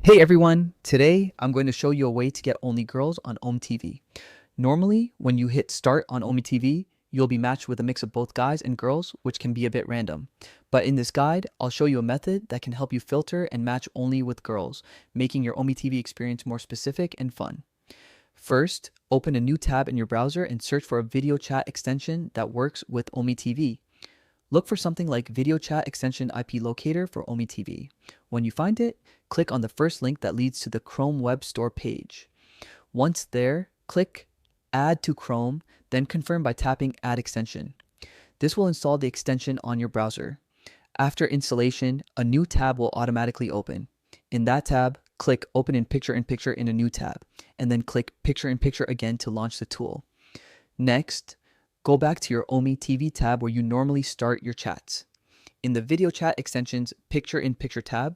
Hey everyone, today I'm going to show you a way to get only girls on OmeTV. Normally, when you hit start on OmeTV, you'll be matched with a mix of both guys and girls, which can be a bit random. But in this guide, I'll show you a method that can help you filter and match only with girls, making your OmeTV experience more specific and fun. First, open a new tab in your browser and search for a video chat extension that works with OmeTV. Look for something like Video Chat Extension IP Locator for OmeTV. When you find it, click on the first link that leads to the Chrome Web Store page. Once there, click Add to Chrome, then confirm by tapping Add Extension. This will install the extension on your browser. After installation, a new tab will automatically open. In that tab, click Open in Picture in a new tab, and then click Picture in Picture again to launch the tool. Next, go back to your OmeTV tab where you normally start your chats. In the Video Chat Extensions Picture in Picture tab,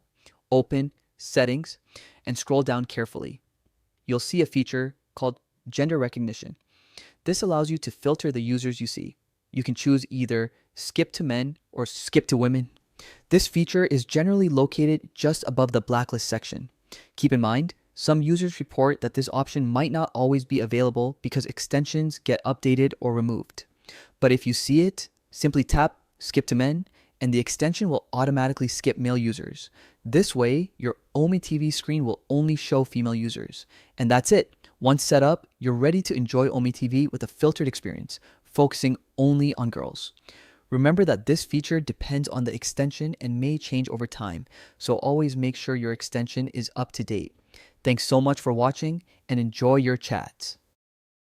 open Settings and scroll down carefully. You'll see a feature called Gender Recognition. This allows you to filter the users you see. You can choose either skip to men or skip to women. This feature is generally located just above the blacklist section. Keep in mind, some users report that this option might not always be available because extensions get updated or removed. But if you see it, simply tap Skip to Men and the extension will automatically skip male users. This way, your OmeTV screen will only show female users. And that's it. Once set up, you're ready to enjoy OmeTV with a filtered experience, focusing only on girls. Remember that this feature depends on the extension and may change over time, so always make sure your extension is up to date. Thanks so much for watching and enjoy your chats.